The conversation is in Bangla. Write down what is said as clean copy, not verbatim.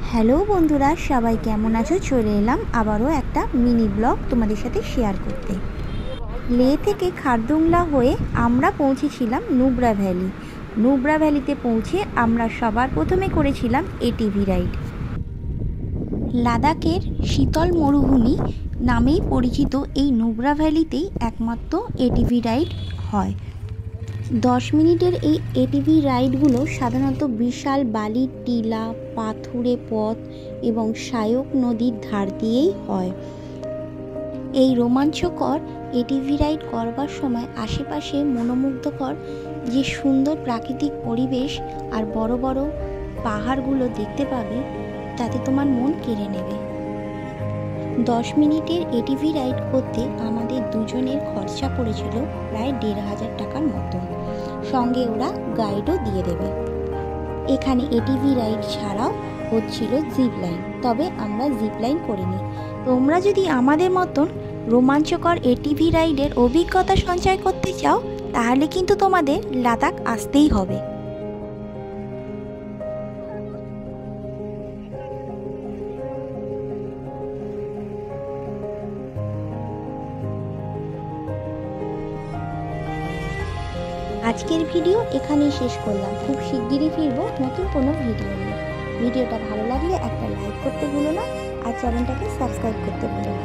হ্যালো বন্ধুরা, সবাই কেমন আছো? চলে এলাম আবারও একটা মিনি ব্লগ তোমাদের সাথে শেয়ার করতে। লে থেকে খারদুংলা হয়ে আমরা পৌঁছেছিলাম নুব্রা ভ্যালি। নুব্রা ভ্যালিতে পৌঁছে আমরা সবার প্রথমে করেছিলাম এটিভি রাইড। লাদাখের শীতল মরুভূমি নামেই পরিচিত এই নুব্রা ভ্যালিতেই একমাত্র এটিভি রাইড হয়। 10 মিনিটের এই এটিভি রাইডগুলো সাধারণত বিশাল বালির টিলা, পাথুরে পথ এবং শায়ক নদীর ধার দিয়েই হয়। এই রোমাঞ্চকর এটিভি রাইড করবার সময় আশেপাশে মনোমুগ্ধকর যে সুন্দর প্রাকৃতিক পরিবেশ আর বড় বড় পাহাড়গুলো দেখতে পাবে, তাতে তোমার মন কেড়ে নেবে। 10 মিনিটের এটিভি রাইড করতে আমাদের দুজনের খরচা পড়েছিল প্রায় 1500 টাকার মতো। সঙ্গে ওরা গাইডও দিয়ে দেবে। এখানে এটিভি রাইড ছাড়াও হচ্ছিল জিপ লাইন, তবে আমরা জিপ লাইন করিনি। তোমরা যদি আমাদের মতন রোমাঞ্চকর এটিভি রাইডের অভিজ্ঞতা সঞ্চয় করতে চাও, তাহলে কিন্তু তোমাদের লাদাখ আসতেই হবে। আজকের ভিডিও এখানেই শেষ করলাম। খুব শিগগিরই ফিরবো নতুন কোনো ভিডিও নিয়ে। ভিডিওটা ভালো লাগলে একটা লাইক করতে ভুলো না, আর চ্যানেলটাকে সাবস্ক্রাইব করতে ভুলো না।